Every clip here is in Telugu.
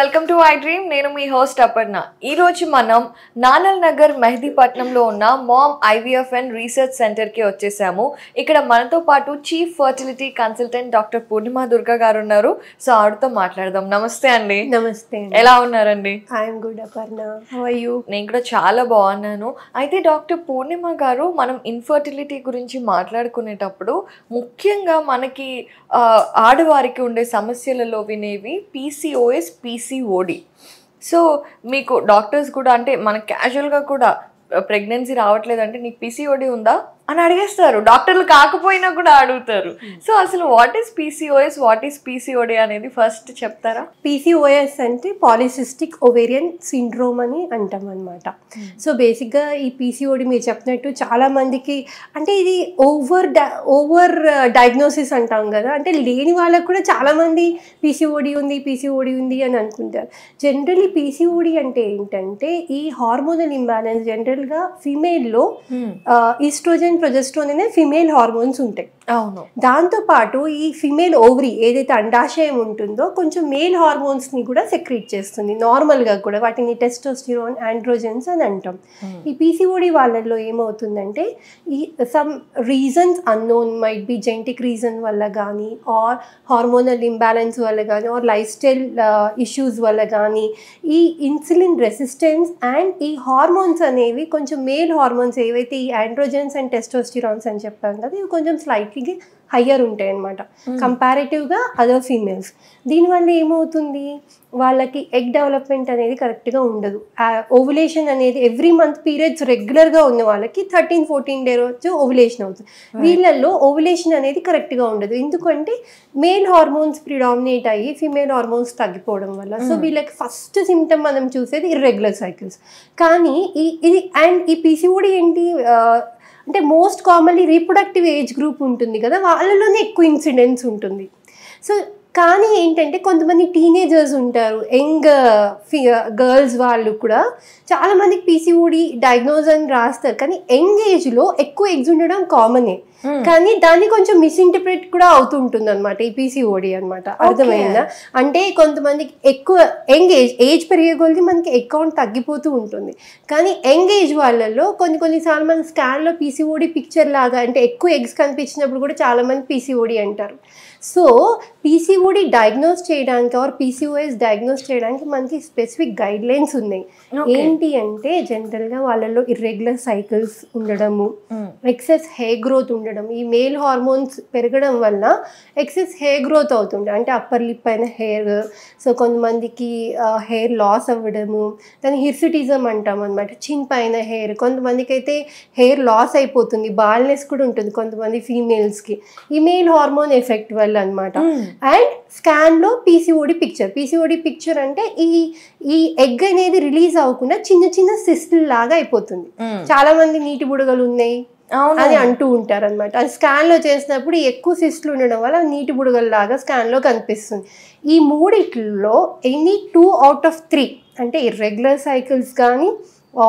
Welcome to I dream. నేను మీ హోస్ట్ అపర్ణ. ఈరోజు మనం నానల్ నగర్ మెహదీపట్నంలో ఉన్న మామ్ ఐవీఎఫ్ అండ్ రీసెర్చ్ సెంటర్కి వచ్చేసాము. ఇక్కడ మనతో పాటు చీఫ్ ఫర్టిలిటీ కన్సల్టెంట్ డాక్టర్ పూర్ణిమ దుర్గా గారు ఉన్నారు. సో ఆవిడతో మాట్లాడదాం. నమస్తే అండి. నమస్తే. ఎలా ఉన్నారండి? I'm good Aparna. How are you? నేను కూడా చాలా బాగున్నాను. అయితే డాక్టర్ పూర్ణిమ గారు, మనం ఇన్ఫర్టిలిటీ గురించి మాట్లాడుకునేటప్పుడు ముఖ్యంగా మనకి ఆడవారికి ఉండే సమస్యలలో వినేవి PCOS, PCOD. సో మీకు డాక్టర్స్ కూడా, అంటే మనకు క్యాజువల్గా కూడా ప్రెగ్నెన్సీ రావట్లేదంటే నీకు PCOD ఉందా అని అడిగేస్తారు. డాక్టర్లు కాకపోయినా కూడా అడుగుతారు. సో అసలు what is PCOS, what is PCOD అనేది ఫస్ట్ చెప్తారా? PCOS అంటే పాలిసిస్టిక్ ఓవేరియన్ సిండ్రోమ్ అని అంటాం అనమాట. సో బేసిక్గా ఈ PCOD మీరు చెప్పినట్టు చాలా మందికి, అంటే ఇది ఓవర్ డయాగ్నోసిస్ అంటాం కదా, అంటే లేని వాళ్ళకు కూడా చాలామంది PCOD ఉంది అని అనుకుంటారు. జనరల్లీ PCOD అంటే ఏంటంటే ఈ హార్మోనల్ ఇంబ్యాలెన్స్. జనరల్గా ఫీమేల్లో ఈస్ట్రోజన్, ప్రొజెస్ట్రాన్ అనే ఫిమేల్ హార్మోన్స్ ఉంటాయి. అవును. దాంతోపాటు ఈ ఫిమేల్ ఓవరీ ఏదైతే అండాశయం ఉంటుందో కొంచెం మేల్ హార్మోన్స్ని కూడా సెక్రీట్ చేస్తుంది నార్మల్గా కూడా. వాటిని టెస్టోస్టిరాన్, ఆండ్రోజన్స్ అని అంటాం. ఈ PCOD వాళ్ళల్లో ఏమవుతుందంటే ఈ some reasons unknown, might be genetic reason వల్ల కానీ, ఆర్ హార్మోనల్ ఇంబ్యాలెన్స్ వల్ల కానీ, ఆర్ లైఫ్ స్టైల్ ఇష్యూస్ వల్ల కానీ, ఈ ఇన్సులిన్ రెసిస్టెన్స్ అండ్ ఈ హార్మోన్స్ అనేవి కొంచెం మేల్ హార్మోన్స్ ఏవైతే ఈ ఆండ్రోజన్స్ అండ్ టెస్టోస్టిరాన్స్ అని చెప్పాం కదా, ఇవి కొంచెం స్లైట్లీ హయ్యర్ ఉంటాయి అన్నమాట కంపారిటివ్గా అదర్ ఫీమేల్స్. దీనివల్ల ఏమవుతుంది, వాళ్ళకి ఎగ్ డెవలప్మెంట్ అనేది కరెక్ట్గా ఉండదు. ఓవులేషన్ అనేది ఎవ్రీ మంత్ పీరియడ్స్ రెగ్యులర్గా ఉన్న వాళ్ళకి 13-14 డే రోజు ఓవులేషన్ అవుతుంది. వీళ్ళల్లో ఓవులేషన్ అనేది కరెక్ట్గా ఉండదు. ఎందుకంటే మేల్ హార్మోన్స్ ప్రిడామినేట్ అయ్యి ఫీమేల్ హార్మోన్స్ తగ్గిపోవడం వల్ల. సో వీళ్ళకి ఫస్ట్ సిమ్టమ్ మనం చూసేది ఇర్రెగ్యులర్ సైకిల్స్. కానీ ఈ PCOD ఏంటి అంటే most commonly reproductive age group ఉంటుంది కదా, వాళ్ళలోనే ఎక్కువ ఇన్సిడెన్స్ ఉంటుంది. సో కానీ ఏంటంటే కొంతమంది టీనేజర్స్ ఉంటారు, యంగ్ గర్ల్స్ వాళ్ళు కూడా చాలామందికి PCOD డయాగ్నోజ్ అని రాస్తారు. కానీ యంగ్ ఏజ్లో ఎక్కువ ఎగ్స్ ఉండడం కామనే, కానీ దాన్ని కొంచెం మిస్ఇంటర్ప్రిట్ కూడా అవుతుంటుంది అనమాట ఈ PCOD అనమాట. అర్థమైందా? అంటే కొంతమందికి ఎక్కువ యంగ్ ఏజ్ పెరిగే కొద్ది మనకి ఎగ్ కౌంట్ తగ్గిపోతూ ఉంటుంది. కానీ యంగ్ ఏజ్ వాళ్ళల్లో కొన్నిసార్లు మన స్కాన్లో PCOD పిక్చర్ లాగా, అంటే ఎక్కువ ఎగ్స్ కనిపించినప్పుడు కూడా చాలామంది PCOD అంటారు. సో PCOD డయాగ్నోస్ చేయడానికి ఆర్ PCOS డయాగ్నోస్ చేయడానికి మనకి స్పెసిఫిక్ గైడ్ లైన్స్ ఉన్నాయి. ఏంటి అంటే జనరల్గా వాళ్ళలో ఇర్రెగ్యులర్ సైకిల్స్ ఉండడము, ఎక్సెస్ హెయిర్ గ్రోత్ ఉండడం. ఈ మేల్ హార్మోన్స్ పెరగడం వల్ల ఎక్సెస్ హెయిర్ గ్రోత్ అవుతుండే, అంటే అప్పర్ లిప్ పైన హెయిర్. సో కొంతమందికి హెయిర్ లాస్ అవ్వడము, దాన్ని హిర్సుటిజం అంటాం అనమాట, చిన్ పైన హెయిర్. కొంతమందికి అయితే హెయిర్ లాస్ అయిపోతుంది, బాల్నెస్ కూడా ఉంటుంది కొంతమంది ఫీమేల్స్కి, ఈ మేల్ హార్మోన్ ఎఫెక్ట్ వల్ల అనమాట. అండ్ స్కాన్లో PCOD పిక్చర్ అంటే ఈ ఎగ్ అనేది రిలీజ్ అవ్వకుండా చిన్న చిన్న సిస్టులు లాగా అయిపోతుంది. చాలా మంది నీటి బుడగలు ఉన్నాయి అని అంటూ ఉంటారు అనమాట. అది స్కాన్లో చేసినప్పుడు ఎక్కువ సిస్టులు ఉండడం వల్ల నీటి బుడగల్లాగా స్కాన్లో కనిపిస్తుంది. ఈ మూడిట్లో ఎనీ 2 out of 3 అంటే ఇర్రెగ్యులర్ సైకిల్స్ కానీ,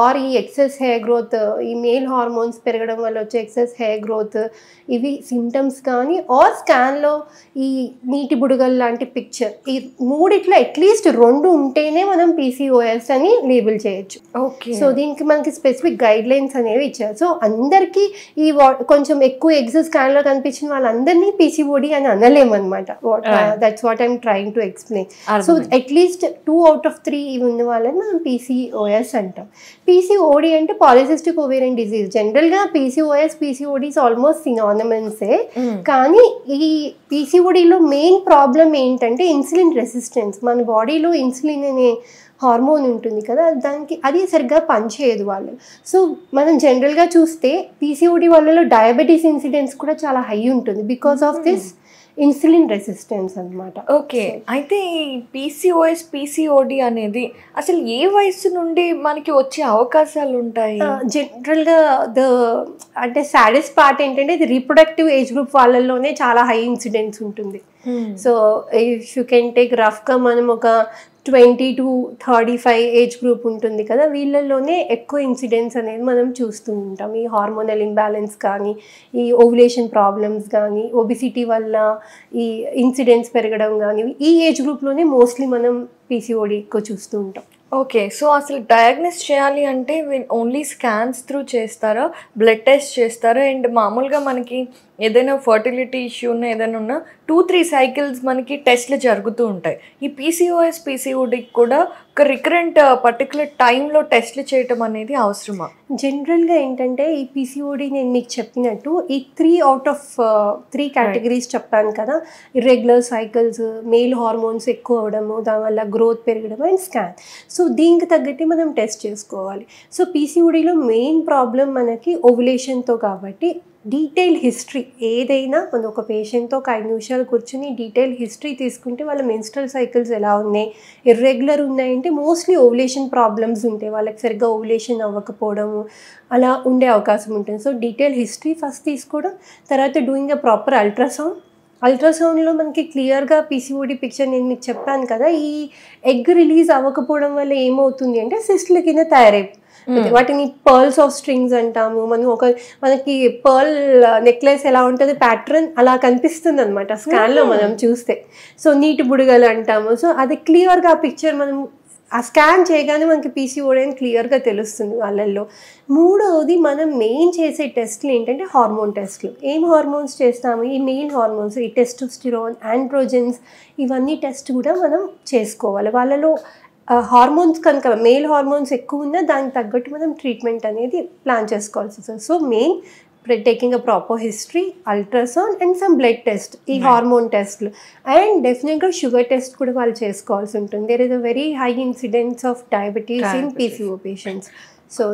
ఆర్ ఈ ఎక్సెస్ హెయిర్ గ్రోత్, ఈ మేల్ హార్మోన్స్ పెరగడం వల్ల వచ్చే ఎక్సెస్ హెయిర్ గ్రోత్, ఇవి సిమ్టమ్స్ కానీ, ఆర్ స్కాన్లో ఈ నీటి బుడగల్ లాంటి పిక్చర్, ఈ మూడిట్లో అట్లీస్ట్ 2 ఉంటేనే మనం PCOS అని లేబుల్ చేయొచ్చు. ఓకే. సో దీనికి మనకి స్పెసిఫిక్ గైడ్ లైన్స్ అనేవి ఇచ్చారు. సో అందరికీ ఈ కొంచెం ఎక్కువ ఎగ్స్ స్కాన్లో కనిపించిన వాళ్ళందరినీ PCOD అని అనలేమన్నమాట. That's what I'm trying to explain. So అట్లీస్ట్ 2 out of 3 ఇవి ఉన్న వాళ్ళని మనం PCOS అంటాం. PCOD అంటే పాలిసిస్టిక్ ఓవేరియన్ డిజీజ్. జనరల్గా PCOS, PCOD ఆల్మోస్ట్ సినానిమసే. కానీ ఈ PCODలో మెయిన్ ప్రాబ్లం ఏంటంటే ఇన్సులిన్ రెసిస్టెన్స్. మన బాడీలో ఇన్సులిన్ అనే హార్మోన్ ఉంటుంది కదా, అది సరిగ్గా పనిచేయదు వాళ్ళు. సో మనం జనరల్గా చూస్తే PCOD వాళ్ళలో డయాబెటీస్ ఇన్సిడెన్స్ కూడా చాలా హై ఉంటుంది because of this insulin resistance అనమాట. ఓకే. అయితే ఈ PCOS, PCOD అనేది అసలు ఏ వయసు నుండి మనకి వచ్చే అవకాశాలు ఉంటాయి? జనరల్గా అంటే సాడెస్ట్ పార్ట్ ఏంటంటే ఇది రీప్రొడక్టివ్ ఏజ్ గ్రూప్ వాళ్ళలోనే చాలా హై ఇన్సిడెన్స్ ఉంటుంది. So if you can take రఫ్గా మనం ఒక 20 to 35 ఏజ్ గ్రూప్ ఉంటుంది కదా, వీళ్ళల్లోనే ఎక్కువ ఇన్సిడెంట్స్ అనేది మనం చూస్తూ ఉంటాం. ఈ హార్మోనల్ ఇంబ్యాలెన్స్ కానీ, ఈ ఓవులేషన్ ప్రాబ్లమ్స్ కానీ, ఒబిసిటీ వల్ల ఈ ఇన్సిడెంట్స్ పెరగడం కానీ, ఈ ఏజ్ గ్రూప్లోనే మోస్ట్లీ మనం పీసీఓడి ఎక్కువ చూస్తూ ఉంటాం. ఓకే. సో అసలు డయాగ్నోస్ చేయాలి అంటే ఓన్లీ స్కాన్స్ త్రూ చేస్తారా, బ్లడ్ టెస్ట్ చేస్తారా? అండ్ మామూలుగా మనకి ఏదైనా ఫర్టిలిటీ ఇష్యూ ఉన్న ఏదైనా ఉన్నా 2-3 సైకిల్స్ మనకి టెస్ట్లు జరుగుతూ ఉంటాయి. ఈ పీసీఓఎస్ పీసీఓడికి కూడా ఒక రికరెంట్ పర్టికులర్ టైంలో టెస్ట్లు చేయటం అనేది అవసరమా? జనరల్గా ఏంటంటే ఈ పీసీఓడి నేను మీకు చెప్పినట్టు ఈ 3 out of 3 కేటగిరీస్ చెప్పాను కదా, ఇర్రెగ్యులర్ సైకిల్స్, మేల్ హార్మోన్స్ ఎక్కువ అవడము, దానివల్ల గ్రోత్ పెరగడం అండ్ స్కాన్. సో దీనికి తగ్గట్టు మనం టెస్ట్ చేసుకోవాలి. సో పీసీఓడిలో మెయిన్ ప్రాబ్లం మనకి ఓవులేషన్తో కాబట్టి డీటెయిల్ హిస్టరీ ఏదైనా మనం ఒక పేషెంట్తో ఒక 5 నిమిషాలు కూర్చుని డీటెయిల్ హిస్టరీ తీసుకుంటే వాళ్ళ మెన్స్ట్రల్ సైకిల్స్ ఎలా ఉన్నాయి, ఇర్రెగ్యులర్ ఉన్నాయంటే మోస్ట్లీ ఓవులేషన్ ప్రాబ్లమ్స్ ఉంటాయి, వాళ్ళకి సరిగ్గా ఓవులేషన్ అవ్వకపోవడము అలా ఉండే అవకాశం ఉంటుంది. సో డీటెయిల్ హిస్టరీ ఫస్ట్ తీసుకోవడం, తర్వాత డూయింగ్ అ ప్రాపర్ అల్ట్రాసౌండ్లో మనకి క్లియర్గా పీసీఓడి పిక్చర్ నేను మీకు చెప్పాను కదా, ఈ ఎగ్ రిలీజ్ అవ్వకపోవడం వల్ల ఏమవుతుంది అంటే సిస్ట్ల కింద తయారైపోతుంది. వాటిని పర్ల్స్ ఆఫ్ స్ట్రింగ్స్ అంటాము. మనకి పర్ల్ నెక్లెస్ ఎలా ఉంటుంది ప్యాటర్న్ అలా కనిపిస్తుంది అనమాట స్కాన్లో మనం చూస్తే. సో నీటి బుడగలు అంటాము. సో అది క్లియర్గా ఆ పిక్చర్ మనం ఆ స్కాన్ చేయగానే మనకి పీసీఓడి అని క్లియర్గా తెలుస్తుంది వాళ్ళల్లో. మూడవది మనం మెయిన్ చేసే టెస్ట్లు ఏంటంటే హార్మోన్ టెస్ట్లు. ఏం హార్మోన్స్ చేస్తాము? ఈ మెయిన్ హార్మోన్స్, ఈ టెస్టోస్టిరాన్, ఆండ్రోజెన్స్, ఇవన్నీ టెస్ట్ కూడా మనం చేసుకోవాలి. వాళ్ళలో హార్మోన్స్ కనుక మేల్ హార్మోన్స్ ఎక్కువ ఉన్నా దానికి తగ్గట్టు మనం ట్రీట్మెంట్ అనేది ప్లాన్ చేసుకోవాల్సి వస్తుంది. So main taking a proper history, ultrasound and some blood test, ఈ హార్మోన్ టెస్ట్లు. అండ్ డెఫినెట్గా షుగర్ టెస్ట్ కూడా వాళ్ళు చేసుకోవాల్సి ఉంటుంది. There is a very high incidence of diabetes in PCO patients. So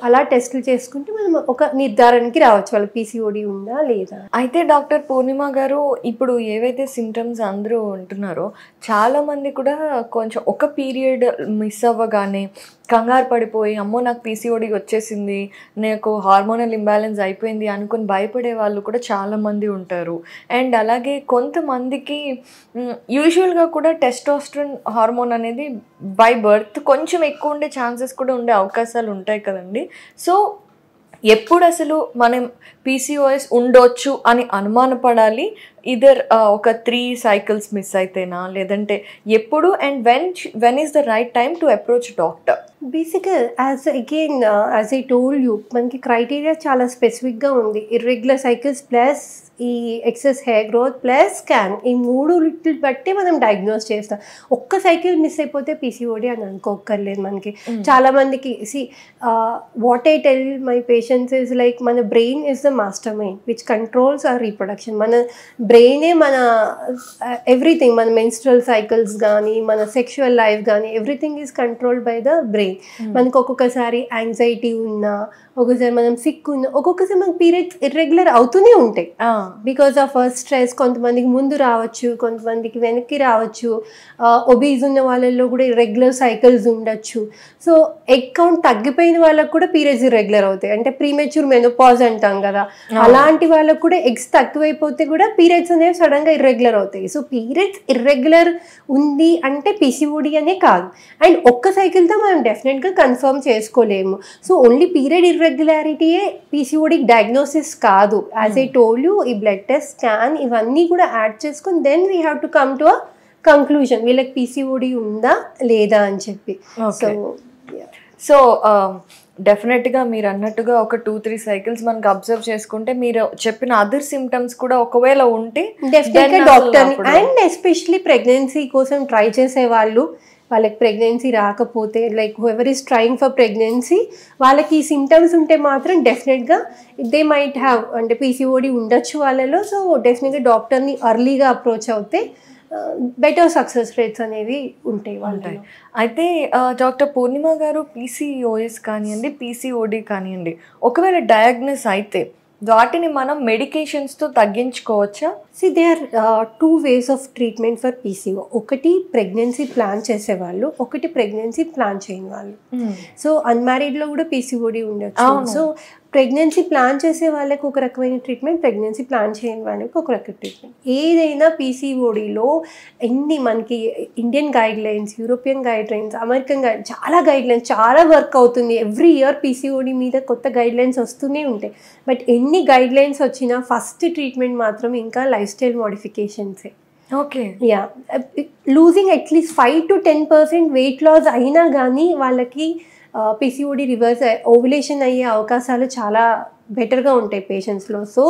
అలా టెస్టులు చేసుకుంటే మనం ఒక నిర్ధారణకి రావచ్చు వాళ్ళ పీసీఓడి ఉందా లేదా. అయితే డాక్టర్ పూర్ణిమ గారు, ఇప్పుడు ఏవైతే సిమ్టమ్స్ అందరూ ఉంటున్నారో చాలామంది కూడా కొంచెం ఒక పీరియడ్ మిస్ అవ్వగానే కంగారు పడిపోయి అమ్మో నాకు పీసీఓడి వచ్చేసింది, నాకు హార్మోనల్ ఇంబ్యాలెన్స్ అయిపోయింది అనుకుని భయపడే వాళ్ళు కూడా చాలామంది ఉంటారు. అండ్ అలాగే కొంతమందికి యూజువల్గా కూడా టెస్టోస్టెరాన్ హార్మోన్ అనేది బై బర్త్ కొంచెం ఎక్కువ ఉండే ఛాన్సెస్ కూడా ఉండే అవకాశాలు ఉంటాయి కదండి. సో ఎప్పుడు అసలు మనం పీసీఓఎస్ ఉండొచ్చు అని అనుమానపడాలి? ఇదర్ ఒక 3 సైకిల్స్ మిస్ అయితేనా, లేదంటే ఎప్పుడు? And when is the right time to approach doctor? బేసిక్గా యాజ్ ఐ టోల్డ్ యూ మనకి క్రైటీరియా చాలా స్పెసిఫిక్గా ఉంది. ఇర్రెగ్యులర్ సైకిల్స్ ప్లస్ ఈ excess hair growth plus scan, ఈ 3 బట్టి మనం డయాగ్నోస్ చేస్తాం. ఒక్క సైకిల్ మిస్ అయిపోతే పీసీఓడి అని అనుకోక్కర్లేదు. మనకి చాలామందికి what I tell my patients is like మన brain is the master mind which controls our reproduction. మన బ్రెయినే మన ఎవ్రీథింగ్, మన మెన్స్ట్రల్ సైకిల్స్ కానీ, మన సెక్షువల్ లైఫ్ కానీ, everything is controlled by the brain. మనకు ఒక్కొక్కసారి యాంగ్జైటీ ఉన్నా, ఒక్కొక్కసారి మనం సిక్ ఉన్నా, ఒక్కొక్కసారి మనకి పీరియడ్స్ ఇర్రెగ్యులర్ అవుతూనే ఉంటాయి బికాస్ ఆఫ్ స్ట్రెస్. కొంతమందికి ముందు రావచ్చు, కొంతమందికి వెనక్కి రావచ్చు. ఒబీస్ ఉన్న వాళ్ళల్లో కూడా ఇర్రెగ్యులర్ సైకిల్స్ ఉండొచ్చు. సో ఎగ్ కౌంట్ తగ్గిపోయిన వాళ్ళకు కూడా పీరియడ్స్ ఇర్రెగ్యులర్ అవుతాయి, అంటే ప్రీమెచ్యూర్ మెనోపాజ్ అంటాం కదా, అలాంటి వాళ్ళకు కూడా ఎగ్స్ తక్కువైపోతే కూడా పీరియడ్స్ అనేవి సడన్గా ఇర్రెగ్యులర్ అవుతాయి. సో పీరియడ్స్ ఇర్రెగ్యులర్ ఉంది అంటే పీసీఓడి అనే కాదు. అండ్ ఒక్క సైకిల్తో మనం డెఫినెట్గా కన్ఫర్మ్ చేసుకోలేము. సో ఓన్లీ పీరియడ్ ఇర్రెగ్యులారిటీయే పీసీఓడికి డయాగ్నోసిస్ కాదు. యాజ్ ఐ టోల్డ్ యూ, ఈ బ్లడ్ టెస్ట్, స్కాన్ ఇవన్నీ కూడా యాడ్ చేసుకొని then we have to come to a conclusion వీళ్ళకి పీసీఓడి ఉందా లేదా అని చెప్పి. సో డెఫినెట్గా మీరు అన్నట్టుగా ఒక 2-3 సైకిల్స్ మనకు అబ్జర్వ్ చేసుకుంటే మీరు చెప్పిన అదర్ సిమ్టమ్స్ కూడా ఒకవేళ ఉంటే డెఫినెట్గా డాక్టర్ని, అండ్ ఎస్పెషలీ ప్రెగ్నెన్సీ కోసం ట్రై చేసే వాళ్ళు, వాళ్ళకి ప్రెగ్నెన్సీ రాకపోతే like whoever is trying for pregnancy, వాళ్ళకి ఈ సిమ్టమ్స్ ఉంటే మాత్రం డెఫినెట్గా దే మైట్ హ్యావ్ అంటే పీసీఓడి ఉండొచ్చు వాళ్ళలో. సో డెఫినెట్గా డాక్టర్ని అర్లీగా అప్రోచ్ అవుతే బెటర్ సక్సెస్ రేట్స్ అనేవి ఉంటాయి వాళ్ళకి. అయితే డాక్టర్ పూర్ణిమ గారు, పీసీఓఎస్ కానివ్వండి, పీసీఓడి కానివ్వండి, ఒకవేళ డయాగ్నోస్ అయితే వాటిని మనం మెడికేషన్స్తో తగ్గించుకోవచ్చా? See they are 2 ways of treatment for PCO. ఒకటి ప్రెగ్నెన్సీ ప్లాన్ చేసేవాళ్ళు, ఒకటి ప్రెగ్నెన్సీ ప్లాన్ చేయని వాళ్ళు. సో అన్మ్యారీడ్లో కూడా పీసీఓడి ఉండొచ్చు. సో ప్రెగ్నెన్సీ ప్లాన్ చేసే వాళ్ళకి ఒక రకమైన ట్రీట్మెంట్, ప్రెగ్నెన్సీ ప్లాన్ చేయని వాళ్ళకి ఒక రకమైన ట్రీట్మెంట్. ఏదైనా పీసీఓడిలో మనకి Indian guidelines, European guidelines, American చాలా గైడ్ లైన్స్, చాలా వర్క్ అవుతుంది. ఎవ్రీ ఇయర్ పీసీఓడి మీద కొత్త గైడ్ లైన్స్ వస్తూనే ఉంటాయి. బట్ ఎన్ని గైడ్ లైన్స్ వచ్చినా ఫస్ట్ ట్రీట్మెంట్ మాత్రం ఇంకా లైఫ్ స్టైల్ మోడిఫికేషన్సే. ఓకే, యా, లూజింగ్ అట్లీస్ట్ 5 to 10% వెయిట్ లాస్ అయినా కానీ వాళ్ళకి పీసీఓడి రివర్స్ ఓవులేషన్ అయ్యే అవకాశాలు చాలా బెటర్గా ఉంటాయి పేషెంట్స్లో. సో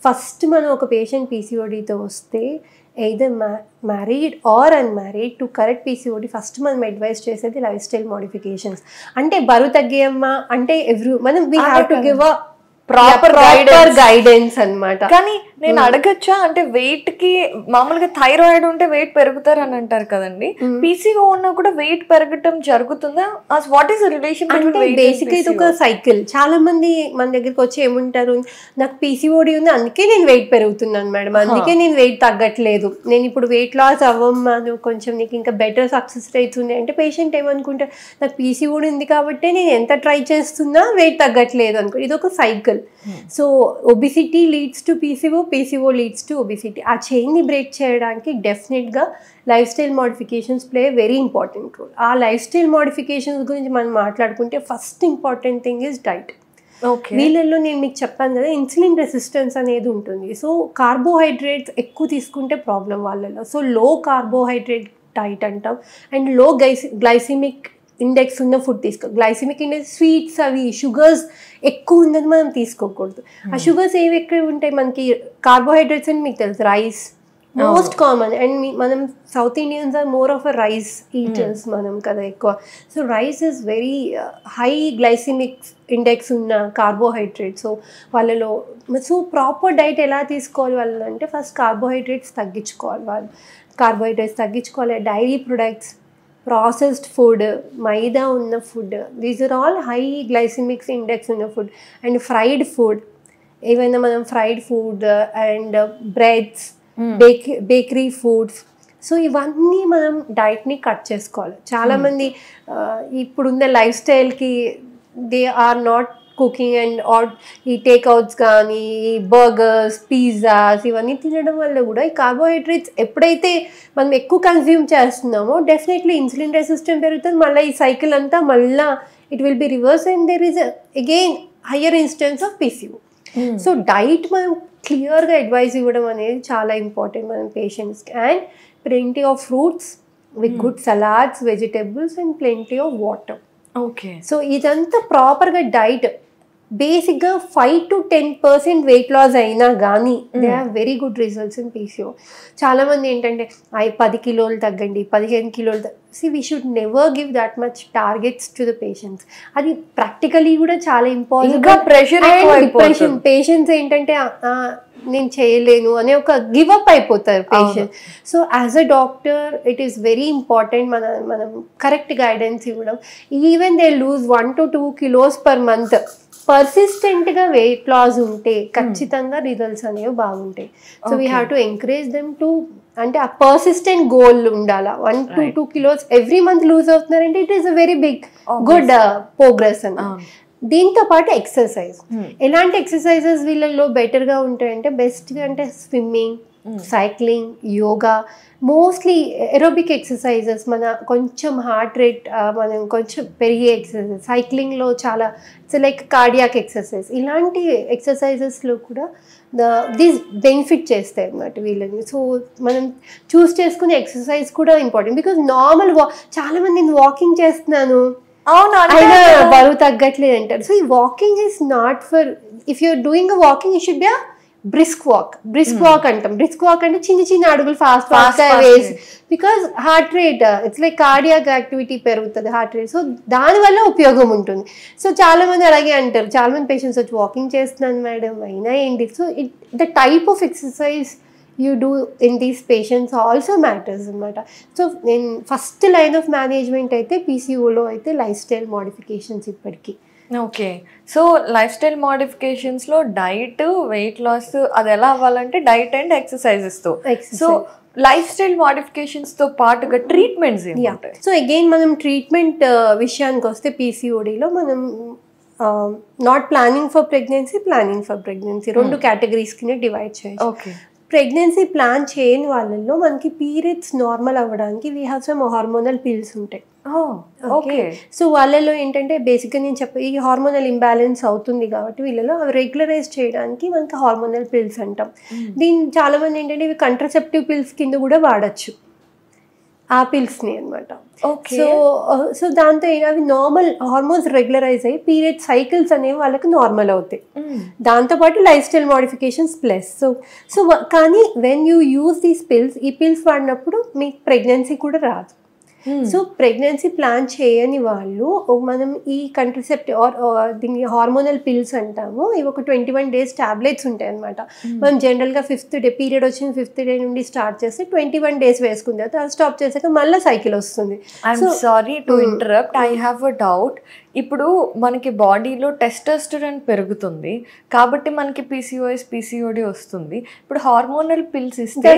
ఫస్ట్ మనం ఒక పేషెంట్ పీసీఓడితో వస్తే either married or unmarried to correct PCOD first మనం అడ్వైస్ చేసేది లైఫ్ స్టైల్ మోడిఫికేషన్స్. అంటే బరువు తగ్గేయమ్మా అంటే మనం we have to give a proper guidance అన్నమాట. కానీ నేను అడగచ్చా, అంటే వెయిట్ కి మామూలుగా థైరాయిడ్ ఉంటే వెయిట్ పెరుగుతారు అని అంటారు కదండి, పీసీఓ ఉన్నా కూడా వెయిట్ పెరగటం జరుగుతుందా? What is the relation? అంటే బేసిక్ ఇది ఒక సైకిల్. చాలా మంది మన దగ్గరికి వచ్చి ఏమంటారు, నాకు పీసీఓడి ఉంది అందుకే నేను వెయిట్ పెరుగుతున్నాను మేడం, అందుకే నేను వెయిట్ తగ్గట్లేదు, నేను ఇప్పుడు వెయిట్ లాస్ అవ్వమ్మాను, కొంచెం నీకు ఇంకా బెటర్ సక్సెస్ రేట్స్ ఉన్నాయి అంటే పేషెంట్ ఏమనుకుంటారు, నాకు పీసీఓడి ఉంది కాబట్టి నేను ఎంత ట్రై చేస్తున్నా వెయిట్ తగ్గట్లేదు అనుకో. ఇది ఒక cycle. So obesity leads to PCO, PCO leads to obesity. ఆ చైన్ని బ్రేక్ చేయడానికి డెఫినెట్గా lifestyle modifications play very important role. ఆ లైఫ్ స్టైల్ మోడిఫికేషన్స్ గురించి మనం మాట్లాడుకుంటే first important thing is diet. వీళ్ళల్లో నేను మీకు చెప్పాను కదా ఇన్సులిన్ రెసిస్టెన్స్ అనేది ఉంటుంది. సో కార్బోహైడ్రేట్స్ ఎక్కువ తీసుకుంటే ప్రాబ్లం వాళ్ళలో. సో లో కార్బోహైడ్రేట్ డైట్ అంటాం అండ్ లో గ్లైసిమిక్ ఇండెక్స్ ఉన్న ఫుడ్ గ్లైసిమిక్ ఇండెక్స్ స్వీట్స్ అవి షుగర్స్ ఎక్కువ ఉన్నది మనం తీసుకోకూడదు. ఆ షుగర్స్ ఏవి ఎక్కువ ఉంటాయి మనకి, కార్బోహైడ్రేట్స్ అని మీకు తెలుసు, రైస్ మోస్ట్ కామన్. అండ్ మనం south Indians are more of a rice eaters మనం కదా ఎక్కువ. So rice is very high glycemic index ఉన్న కార్బోహైడ్రేట్. సో వాళ్ళలో సో ప్రాపర్ డైట్ ఎలా తీసుకోవాలి వాళ్ళు అంటే ఫస్ట్ కార్బోహైడ్రేట్స్ తగ్గించుకోవాలి. వాళ్ళు కార్బోహైడ్రేట్స్ తగ్గించుకోవాలి. డైరీ ప్రొడక్ట్స్, ప్రాసెస్డ్ ఫుడ్, మైదా ఉన్న food, these are all high glycemics index ఉన్న ఫుడ్. అండ్ ఫ్రైడ్ ఫుడ్, ఏవైనా మనం fried food and breads, bakery foods, so ఇవన్నీ మనం డైట్ని కట్ చేసుకోవాలి. చాలామంది ఇప్పుడున్న లైఫ్ స్టైల్కి they are not cooking and ఈ టేక్అవుట్స్ కానీ బర్గర్స్, పిజ్జాస్ ఇవన్నీ తినడం వల్ల కూడా ఈ కార్బోహైడ్రేట్స్ ఎప్పుడైతే మనం ఎక్కువ కన్జ్యూమ్ చేస్తున్నామో డెఫినెట్లీ ఇన్సులిన్ రెసిస్టెన్స్ పెరుగుతుంది. మళ్ళీ ఈ సైకిల్ అంతా మళ్ళీ it will be reverse and there is again higher instance of PCO. So diet మనం క్లియర్గా అడ్వైస్ ఇవ్వడం అనేది చాలా ఇంపార్టెంట్ మన పేషెంట్స్కి. And plenty of fruits with good salads, vegetables and plenty of water. Okay, so ఇదంతా ప్రాపర్గా డైట్ బేసిక్గా 5 to 10% వెయిట్ లాస్ అయినా కానీ they have very good results in PCO. చాలామంది ఏంటంటే 10 కిలోలు తగ్గండి, 15 కిలోలు we should never give that much targets to the patients. అది ప్రాక్టికలీ కూడా చాలా ఇంపార్టెంట్. డిప్రెషన్ పేషెంట్స్ ఏంటంటే నేను చేయలేను అనే ఒక గివప్ అయిపోతారు patient. So as a doctor it is very important మనం కరెక్ట్ గైడెన్స్ ఇవ్వడం. Even they lose 1 to 2 kilos per month పర్సిస్టెంట్గా వెయిట్ లాస్ ఉంటే ఖచ్చితంగా రిజల్ట్స్ అనేవి బాగుంటాయి. So we have to encourage them to, అంటే ఆ పర్సిస్టెంట్ గోల్ ఉండాలా. 1 to 2 kilos every month lose అవుతున్నారంటే it is a very big good progress అని. దీంతో పాటు ఎక్సర్సైజ్, ఎలాంటి ఎక్సర్సైజెస్ వీళ్ళల్లో బెటర్గా ఉంటాయంటే బెస్ట్గా అంటే swimming, cycling, yoga, mostly aerobic exercises, మన కొంచెం హార్ట్ రేట్ మనం కొంచెం పెరిగే ఎక్సర్సైజెస్, సైక్లింగ్లో చాలా ఇట్స్ లైక్ కార్డియాక్ ఎక్సర్సైజ్, ఇలాంటి ఎక్సర్సైజెస్లో కూడా దీస్ బెనిఫిట్ చేస్తాయి అన్నమాట వీళ్ళని. సో మనం చూస్ చేసుకునే ఎక్సర్సైజ్ కూడా ఇంపార్టెంట్. బికాజ్ నార్మల్ చాలామంది నేను వాకింగ్ చేస్తున్నాను అయినా బరువు తగ్గట్లేదు అంటారు. సో ఈ walking is not for, if you're doing a walking you should be a brisk walk అంటాం. బ్రిస్క్ వాక్ అంటే చిన్న చిన్న అడుగులు ఫాస్ట్ గా వేసి, because heart rate it's like cardiac activity పెరుగుతుంది హార్ట్ రేట్. సో దానివల్ల ఉపయోగం ఉంటుంది. సో చాలా మంది అలాగే అంటారు, చాలా మంది పేషెంట్స్ వచ్చి వాకింగ్ చేస్తున్నాను మేడం అయినా ఏంటి. So the type of exercise you do in these patients also matters అనమాట. సో నేను ఫస్ట్ లైన్ ఆఫ్ మేనేజ్మెంట్ అయితే పీసీఓలో అయితే లైఫ్ స్టైల్ మోడిఫికేషన్స్ ఇప్పటికీ. ఓకే, సో లైఫ్ స్టైల్ మోడిఫికేషన్స్లో డైట్, వెయిట్ లాస్ అది ఎలా అవ్వాలంటే డైట్ అండ్ ఎక్సర్సైజెస్తో. సో లైఫ్ స్టైల్ మోడిఫికేషన్స్తో పాటుగా ట్రీట్మెంట్స్ ఏమిటి? సో అగైన్ మనం ట్రీట్మెంట్ విషయానికి వస్తే పీసీఓడిలో మనం not planning for pregnancy, planning for pregnancy 2 categories కింద డివైడ్ చేయొచ్చు. ఓకే. ప్రెగ్నెన్సీ ప్లాన్ చేయని వాళ్ళల్లో మనకి పీరియడ్స్ నార్మల్ అవ్వడానికి we have some hormonal pills ఉంటాయి. ఓకే. సో వాళ్ళలో ఏంటంటే బేసిక్గా నేను ఈ హార్మోనల్ ఇంబ్యాలెన్స్ అవుతుంది కాబట్టి వీళ్ళలో అవి రెగ్యులరైజ్ చేయడానికి మనకి హార్మోనల్ పిల్స్ అంటాం. దీన్ని చాలా మంది ఏంటంటే ఇవి కంట్రసెప్టివ్ పిల్స్ కింద కూడా వాడచ్చు, ఆ పిల్స్ని అనమాట. సో దాంతో అవి నార్మల్ హార్మోన్స్ రెగ్యులరైజ్ అయ్యి పీరియడ్ సైకిల్స్ అనేవి వాళ్ళకి నార్మల్ అవుతాయి. దాంతోపాటు lifestyle modifications plus. So కానీ when you use these pills, ఈ పిల్స్ వాడినప్పుడు మీకు ప్రెగ్నెన్సీ కూడా రాదు. సో ప్రెగ్నెన్సీ ప్లాన్ చేయని వాళ్ళు మనం ఈ కంట్రసెప్టివ్ దీన్ని హార్మోనల్ పిల్స్ అంటాము. ఇవి ఒక 21 days టాబ్లెట్స్ ఉంటాయి అనమాట. మనం జనరల్గా 5th day పీరియడ్ వచ్చిన 5th day నుండి స్టార్ట్ చేస్తే 21 days వేసుకున్న తర్వాత అది స్టాప్ చేసాక మళ్ళీ సైకిల్ వస్తుంది. Sorry to interrupt, I have a doubt. ఇప్పుడు మనకి బాడీలో టెస్టోస్టెరాన్ పెరుగుతుంది కాబట్టి మనకి PCOS PCOD వస్తుంది. ఇప్పుడు హార్మోనల్ పిల్స్ ఇస్తే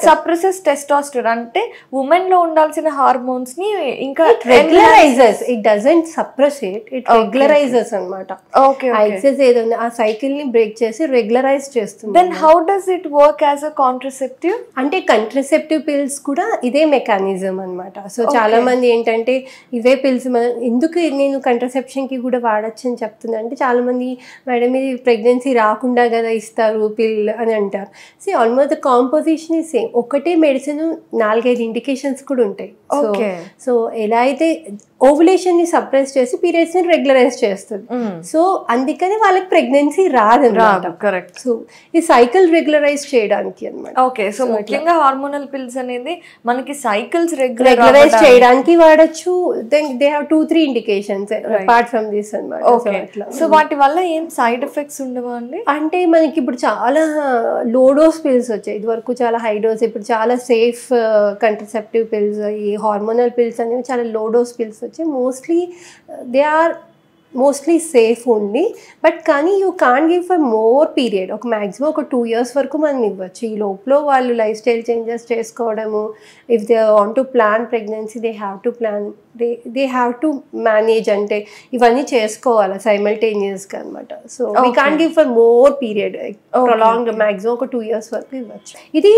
సప్రెసెస్ టెస్టోస్టెరాన్, అంటే ఉమెన్ లో ఉండాల్సిన హార్మోన్స్ ని ఇంకా regularisers. It doesn't suppress it, it regularisers అన్నమాట. ఓకే. ఎక్సెస్ ఏదో ఆ సైకిల్ ని బ్రేక్ చేసి రెగ్యులరైజ్ చేస్తుంది. Then how does it work as a contraceptive? అంటే కంట్రసెప్టివ్ పిల్స్ కూడా ఇదే మెకానిజం అనమాట. సో చాలా మంది ఏంటంటే ఇవే పిల్స్ ఎందుకు నేను కంట్రసెప్షన్ కి కూడా వాడచ్చు అని చెప్తున్నా అంటే, చాలా మంది మేడం ఇది ప్రెగ్నెన్సీ రాకుండా కదా ఇస్తారు పిల్ అని అంటారు. సో ఆల్మోస్ట్ ద కాంపోజిషన్ ఈ సేమ్. ఒకటే మెడిసిన్ 4-5 ఇండికేషన్స్ కూడా ఉంటాయి. సో ఎలా అయితే ఓవులేషన్ ని సప్రెస్ చేసి పీరియడ్స్ ని రెగ్యులరైజ్ చేస్తుంది. సో అందుకని వాళ్ళకి ప్రెగ్నెన్సీ రాదు. కరెక్ట్. సో ఈ సైకిల్ రెగ్యులరైజ్ చేయడానికి అన్నమాట. ఓకే. సో ముఖ్యంగా హార్మోనల్ పిల్స్ అనేది మనకి సైకిల్స్ రెగ్యులరైజ్ చేయడానికి వాడచ్చు. Then they have 2-3 indications apart from this అన్నమాట. సో వాటి వల్ల ఏం సైడ్ ఎఫెక్ట్స్ ఉండవా అండి? అంటే మనకి ఇప్పుడు చాలా లో డోస్ పిల్స్ వచ్చాయి. ఇది వరకు చాలా హై డోస్, ఇప్పుడు చాలా సేఫ్ కంట్రసెప్టివ్ పిల్స్. ఈ హార్మోనల్ పిల్స్ అనేవి చాలా లో డోస్ పిల్స్ వచ్చాయి. They are mostly safe only, but కానీ you can't give for more period. ఒక మ్యాక్సిమం ఒక 2 years వరకు మనం ఇవ్వచ్చు. ఈ లోపల వాళ్ళు లైఫ్ స్టైల్ చేంజెస్ చేసుకోవడము, if they want to plan pregnancy they have to plan, they have to manage, అంటే ఇవన్నీ చేసుకోవాలి సైమల్టేనియస్గా అనమాట. So we can't give for more period, prolonged maximum ఒక 2 years వరకు ఇవ్వచ్చు. ఇది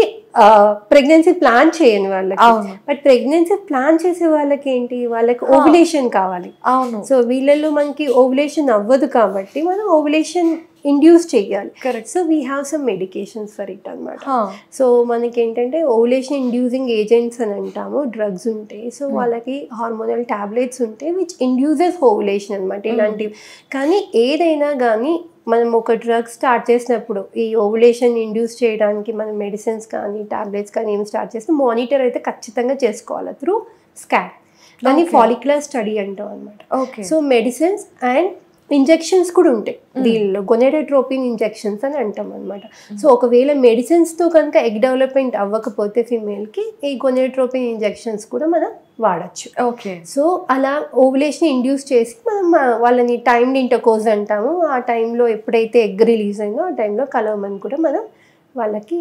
ప్రెగ్నెన్సీ ప్లాన్ చేయని వాళ్ళకి. బట్ ప్రెగ్నెన్సీ ప్లాన్ చేసే వాళ్ళకి ఏంటి, వాళ్ళకి ఓవ్యులేషన్ కావాలి. సో వీళ్ళలో మనకి ఓవ్యులేషన్ అవ్వదు కాబట్టి మనం ఓవ్యులేషన్ ఇండ్యూస్ చేయాలి. So we have some medications for it అనమాట. సో మనకి ఏంటంటే ఓవ్యులేషన్ ఇండ్యూసింగ్ ఏజెంట్స్ అని అంటాము, డ్రగ్స్ ఉంటాయి. సో వాళ్ళకి హార్మోనల్ టాబ్లెట్స్ ఉంటాయి విచ్ ఇండ్యూసెస్ ఓవ్యులేషన్ అనమాట. ఇలాంటివి కానీ ఏదైనా కానీ మనం ఒక డ్రగ్ స్టార్ట్ చేసినప్పుడు ఈ ఓవ్యులేషన్ ఇండ్యూస్ చేయడానికి మనం మెడిసిన్స్ కానీ టాబ్లెట్స్ కానీ ఏమి స్టార్ట్ చేస్తే మానిటర్ అయితే ఖచ్చితంగా చేసుకోవాలి త్రూ స్కాన్. దాన్ని ఫాలిక్యులర్ స్టడీ అంటాం అనమాట. సో మెడిసిన్స్ అండ్ ఇంజెక్షన్స్ కూడా ఉంటాయి దీనిలో, గొనెడోట్రోపిన్ ఇంజెక్షన్స్ అని అంటాం అనమాట. సో ఒకవేళ మెడిసిన్స్తో కనుక ఎగ్ డెవలప్మెంట్ అవ్వకపోతే ఫిమేల్కి ఈ గొనెడోట్రోపిన్ ఇంజెక్షన్స్ కూడా మనం వాడచ్చు. సో అలా ఓవ్యులేషన్ ఇండ్యూస్ చేసి మనం వాళ్ళని టైమ్డ్ ఇంటర్కోర్స్ అంటాము. ఆ టైంలో ఎప్పుడైతే ఎగ్ రిలీజ్ అయిందో ఆ టైంలో కలవమని కూడా మనం వాళ్ళకి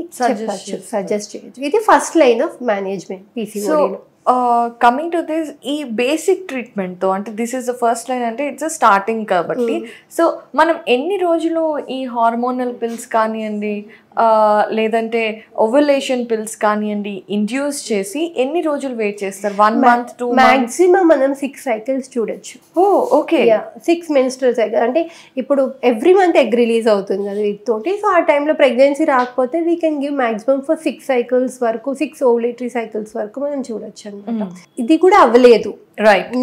సజెస్ట్ చేయొచ్చు. ఇది first line of management PCOD. Coming to this, ఈ బేసిక్ ట్రీట్మెంట్తో అంటే this is the first line అంటే ఇట్స్ స్టార్టింగ్ కాబట్టి, సో మనం ఎన్ని రోజులు ఈ హార్మోనల్ పిల్స్ కానివ్వండి లేదంటే ఓవ్యులేషన్ పిల్స్ కానివ్వండి ఇండ్యూస్ చేసి ఎన్ని రోజులు వెయిట్ చేస్తారు? 1 month 2 months? మాక్సిమం మనం 6 cycles చూడొచ్చు. ఓకే. 6 menstrual cycles. అంటే ఇప్పుడు ఎవ్రీ మంత్ ఎగ్ రిలీజ్ అవుతుంది కదా వీటితోటి. సో ఆ టైంలో ప్రెగ్నెన్సీ రాకపోతే we can give maximum for 6 cycles వరకు, 6 ovulatory cycles వరకు మనం చూడొచ్చు అనమాట. ఇది కూడా అవ్వలేదు. రైట్.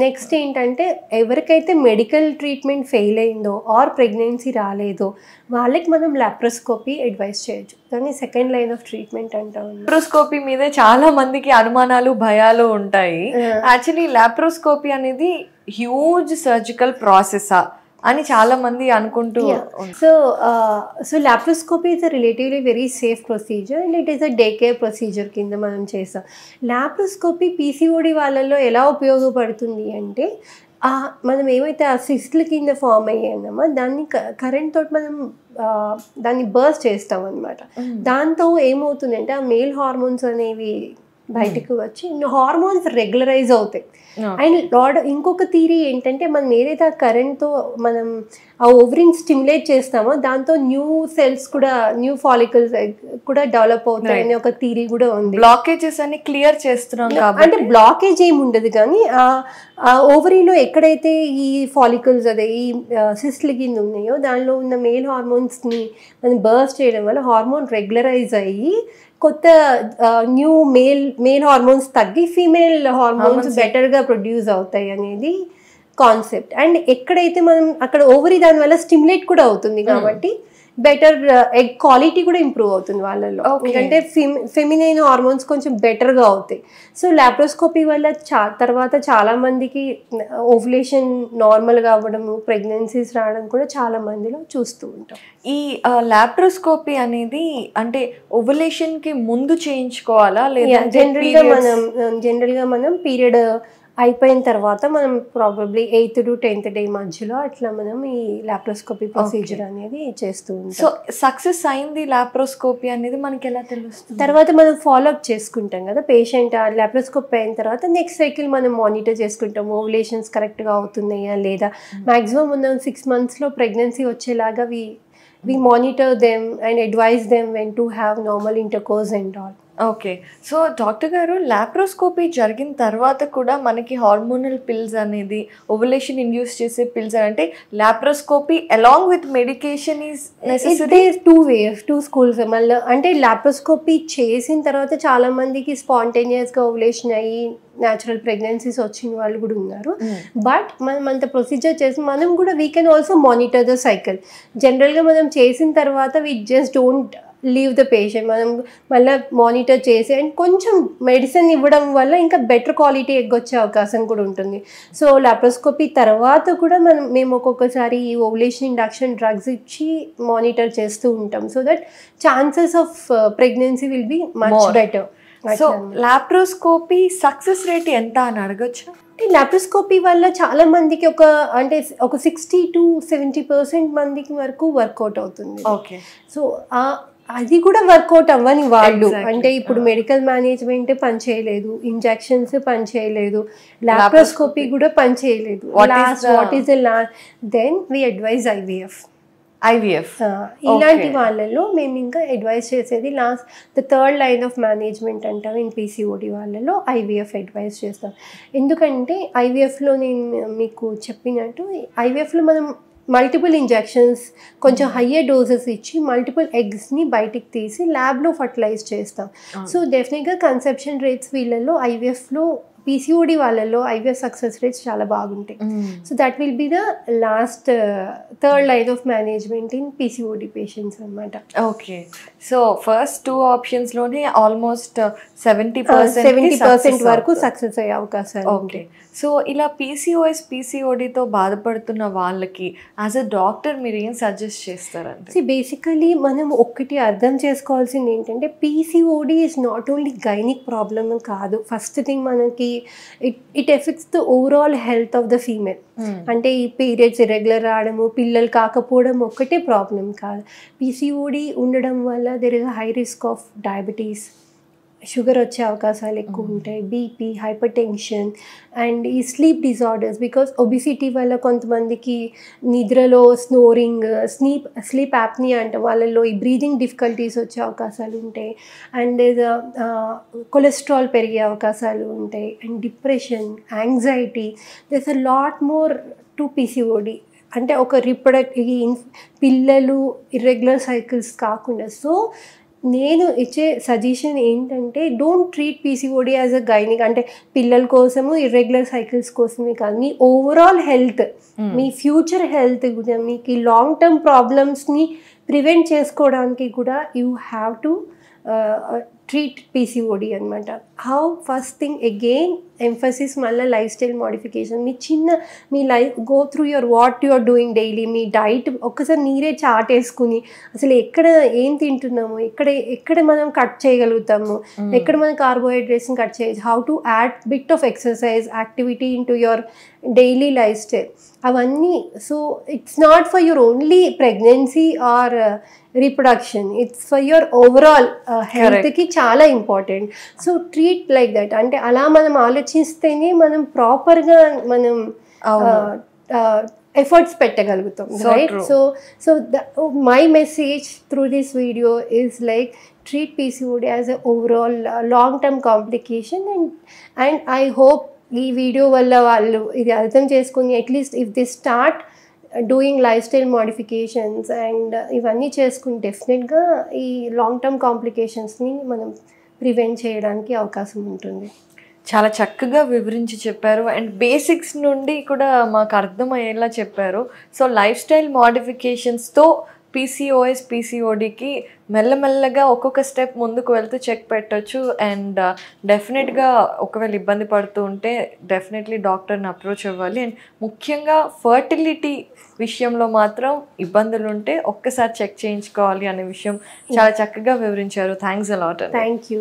నెక్స్ట్ ఏంటంటే ఎవరికైతే మెడికల్ ట్రీట్మెంట్ ఫెయిల్ అయిందో ఆర్ ప్రెగ్నెన్సీ రాలేదో వాళ్ళకి మనం లాప్రోస్కోపీ అడ్వైస్ చేయొచ్చు. దాన్ని సెకండ్ లైన్ ఆఫ్ ట్రీట్మెంట్ అంటాం. లాప్రోస్కోపీ మీద చాలా మందికి అనుమానాలు భయాలు ఉంటాయి. యాక్చువల్లీ లాప్రోస్కోపీ అనేది హ్యూజ్ సర్జికల్ ప్రాసెసా అని చాలా మంది అనుకుంటూ. So laparoscopy is a relatively very safe procedure and it is a day care procedure కింద మనం చేస్తాం. లాప్రోస్కోపీ PCOD వాళ్ళల్లో ఎలా ఉపయోగపడుతుంది అంటే, మనం ఏమైతే ఆ సిస్ట్ల కింద ఫామ్ అయ్యామో దాన్ని కరెంట్ తోటి మనం దాన్ని బర్స్ట్ చేస్తాం అనమాట. దాంతో ఏమవుతుందంటే ఆ మేల్ హార్మోన్స్ అనేవి బయటకు వచ్చి హార్మోన్స్ రెగ్యులరైజ్ అవుతాయి. అండ్ ఇంకొక థియరీ ఏంటంటే మనం ఏదైతే ఆ కరెంట్తో మనం ఆ ఓవరీని స్టిమ్యులేట్ చేస్తామో దాంతో న్యూ సెల్స్ కూడా, న్యూ ఫాలికల్స్ కూడా డెవలప్ అవుతాయి అనే ఒక థియరీ కూడా ఉంది. బ్లాకేజెస్ అన్ని క్లియర్ చేస్తున్నాం కాబట్టి అంటే బ్లాకేజ్ ఏమి ఉండదు, కానీ ఆ ఓవరీలో ఎక్కడైతే ఈ ఫాలికల్స్ అదే ఈ సిస్ట్ లిగిన్ ఉన్నాయో దానిలో ఉన్న మేల్ హార్మోన్స్ని మనం బర్స్ట్ చేయడం వల్ల హార్మోన్ రెగ్యులరైజ్ అయ్యి కొత్త న్యూ మేల్ హార్మోన్స్ తగ్గి ఫీమేల్ హార్మోన్స్ బెటర్గా ప్రొడ్యూస్ అవుతాయి అనేది కాన్సెప్ట్. అండ్ ఎక్కడైతే మనం అక్కడ ఓవరీ దాని వల్ల స్టిమ్యులేట్ కూడా అవుతుంది కాబట్టి బెటర్ ఎగ్ క్వాలిటీ కూడా ఇంప్రూవ్ అవుతుంది వాళ్ళలో, ఎందుకంటే ఫెమినైన్ హార్మోన్స్ కొంచెం బెటర్గా అవుతాయి. సో లాప్రోస్కోపీ వల్ల తర్వాత చాలా మందికి ఓవ్యులేషన్ నార్మల్గా అవ్వడము, ప్రెగ్నెన్సీస్ రావడం కూడా చాలా మందిలో చూస్తూ ఉంటాం. ఈ లాప్రోస్కోపీ అనేది అంటే ఓవ్యులేషన్కి ముందు చేయించుకోవాలా లేదా జనరల్గా మనం పీరియడ్ అయిపోయిన తర్వాత మనం probably 8th to 10th day మధ్యలో అట్లా మనం ఈ లాప్రోస్కోపీ ప్రొసీజర్ అనేది చేస్తూ ఉంటాం. సో సక్సెస్ అయింది లాప్రోస్కోపీ అనేది మనకి ఎలా తెలుస్తుంది? తర్వాత మనం ఫాలో అప్ చేసుకుంటాం కదా పేషెంట్ లాప్రోస్కోపీ అయిన తర్వాత నెక్స్ట్ సైకిల్ మనం మానిటర్ చేసుకుంటాం ఓవ్యులేషన్స్ కరెక్ట్గా అవుతున్నాయా లేదా. మ్యాక్సిమం మనం 6 monthsలో ప్రెగ్నెన్సీ వచ్చేలాగా we monitor them and advise them when to have normal intercourse and all. Okay. So doctor గారు లాప్రోస్కోపీ జరిగిన తర్వాత కూడా మనకి హార్మోనల్ పిల్స్ అనేది ఓవ్యులేషన్ ఇండ్యూస్ చేసే పిల్స్ అంటే laparoscopy along with medication is necessary? Two schools మళ్ళీ అంటే లాప్రోస్కోపీ చేసిన తర్వాత చాలా మందికి స్పాంటేనియస్గా ఓవ్యులేషన్ అయ్యి న్యాచురల్ ప్రెగ్నెన్సీస్ వచ్చిన వాళ్ళు కూడా ఉన్నారు. బట్ మనం అంత ప్రొసీజర్ చేసి మనం కూడా we can also monitor the cycle. జనరల్గా మనం చేసిన తర్వాత we just don't leave the patient, మనం మళ్ళీ మానిటర్ చేసి అండ్ కొంచెం మెడిసిన్ ఇవ్వడం వల్ల ఇంకా బెటర్ క్వాలిటీ ఎగ్ వచ్చే అవకాశం కూడా ఉంటుంది. సో లాప్రోస్కోపీ తర్వాత కూడా మేము ఒక్కొక్కసారి ఈ ఓవ్యులేషన్ ఇండక్షన్ డ్రగ్స్ ఇచ్చి మానిటర్ చేస్తూ ఉంటాం so that chances of pregnancy will be much better. So laparoscopy success rate ఎంత అని అడగచ్చు? లాప్రోస్కోపీ వల్ల చాలా మందికి ఒక 60 to 70% మందికి వరకు వర్కౌట్ అవుతుంది. ఓకే. సో అది కూడా వర్కౌట్ అవ్వని వాళ్ళు అంటే ఇప్పుడు మెడికల్ మేనేజ్మెంట్ పని చేయలేదు, ఇంజెక్షన్స్ పని చేయలేదు, లాప్రోస్కోపీ కూడా పని చేయలేదు, what is the then we advise IVF. ఇలాంటి వాళ్ళలో మేము ఇంకా అడ్వైజ్ చేసేది the third line of management అంటాం ఇన్ పీసీఓడి వాళ్ళలో ఐవీఎఫ్ అడ్వైజ్ చేస్తాం. ఎందుకంటే ఐవీఎఫ్లో నేను మీకు చెప్పినట్టు ఐవీఎఫ్లో మనం మల్టిపుల్ ఇంజెక్షన్స్ కొంచెం హయ్యర్ డోసెస్ ఇచ్చి మల్టిపుల్ ఎగ్స్ని బయటికి తీసి ల్యాబ్లో ఫర్టిలైజ్ చేస్తాం. సో డెఫినెట్గా కన్సెప్షన్ రేట్స్ వీళ్ళల్లో ఐవీఎఫ్లో పీసీఓడి వాళ్ళల్లో ఐవీఎఫ్ సక్సెస్ రేట్స్ చాలా బాగుంటాయి. So that will be the last third line of management in PCOD patients అనమాట. ఓకే. సో ఫస్ట్ 2 ఆప్షన్స్లోనే ఆల్మోస్ట్ 70% వరకు సక్సెస్ అయ్యే అవకాశాలు. ఓకే. సో ఇలా పీసీఓడితో బాధపడుతున్న వాళ్ళకి యాజ్ అ డాక్టర్ మీరు ఏం సజెస్ట్ చేస్తారంటే? బేసికలీ మనం ఒక్కటి అర్థం చేసుకోవాల్సింది ఏంటంటే PCOD is not only gynaec problem కాదు. ఫస్ట్ థింగ్ మనకి it effects the overall health of the female. అంటే ఈ పీరియడ్స్ ఇర్రెగ్యులర్ రావడము, పిల్లలు కాకపోవడం ఒక్కటే ప్రాబ్లం కాదు. పీసీఓడి ఉండడం వల్ల there is high risk of diabetes, sugar వచ్చే అవకాశాలు ఎక్కువ ఉంటాయి, బీపీ, హైపర్ టెన్షన్ అండ్ ఈ స్లీప్ డిజార్డర్స్. బికాస్ ఒబిసిటీ వల్ల కొంతమందికి నిద్రలో స్నోరింగ్, స్లీప్ యాప్నియా అంటే వాళ్ళలో ఈ బ్రీదింగ్ డిఫికల్టీస్ వచ్చే అవకాశాలు ఉంటాయి. అండ్ కొలెస్ట్రాల్ పెరిగే అవకాశాలు ఉంటాయి and depression, anxiety. There's a lot more to PCOD. అంటే ఒక పిల్లలు ఇర్రెగ్యులర్ సైకిల్స్ కాకుండా. సో నేను ఇచ్చే సజెషన్ ఏంటంటే don't treat PCOD as a gynaec. అంటే పిల్లల కోసము ఇర్రెగ్యులర్ సైకిల్స్ కోసమే కాదు, మీ ఓవరాల్ హెల్త్, మీ ఫ్యూచర్ హెల్త్ కూడా, మీకు ఈ లాంగ్ టర్మ్ ప్రాబ్లమ్స్ని ప్రివెంట్ చేసుకోవడానికి కూడా you have to treat PCOD అనమాట. How first thing again emphasis మళ్ళీ లైఫ్ స్టైల్ మోడిఫికేషన్. మీ life go through what you are doing daily. మీ డైట్ ఒక్కసారి నీరే చార్ట్ వేసుకుని అసలు ఎక్కడ ఏం తింటున్నాము, ఎక్కడ మనం కట్ చేయగలుగుతాము, ఎక్కడ మనం కార్బోహైడ్రేట్స్ని కట్ చేయొచ్చు, how to add bit of exercise activity into your daily lifestyle అవన్నీ. So it's not for your only pregnancy or reproduction, it's for your overall హెల్త్కి చాలా important. So treat like that, అంటే అలా మనం ఆలోచిస్తేనే మనం ప్రాపర్గా మనం ఎఫర్ట్స్ పెట్టగలుగుతాం, right? So my message through this video is like treat PCOD as a overall long-term complication, and I hope ఈ వీడియో వల్ల వాళ్ళు ఇది అర్థం చేసుకుని at least if they start doing life style modifications and ఇవన్నీ చేసుకుని డెఫినెట్గా ఈ లాంగ్ టర్మ్ కాంప్లికేషన్స్ని మనం ప్రివెంట్ చేయడానికి అవకాశం ఉంటుంది. చాలా చక్కగా వివరించి చెప్పారు అండ్ బేసిక్స్ నుండి కూడా మాకు అర్థమయ్యేలా చెప్పారు. సో లైఫ్ స్టైల్ మోడిఫికేషన్స్తో PCOS PCODకి మెల్లమెల్లగా ఒక్కొక్క స్టెప్ ముందుకు వెళ్తూ చెక్ పెట్టచ్చు. అండ్ డెఫినెట్గా ఒకవేళ ఇబ్బంది పడుతూ ఉంటే డెఫినెట్లీ డాక్టర్ని అప్రోచ్ అవ్వాలి. అండ్ ముఖ్యంగా ఫర్టిలిటీ విషయంలో మాత్రం ఇబ్బందులు ఉంటే ఒక్కసారి చెక్ చేయించుకోవాలి అనే విషయం చాలా చక్కగా వివరించారు. Thanks a lot. Thank you.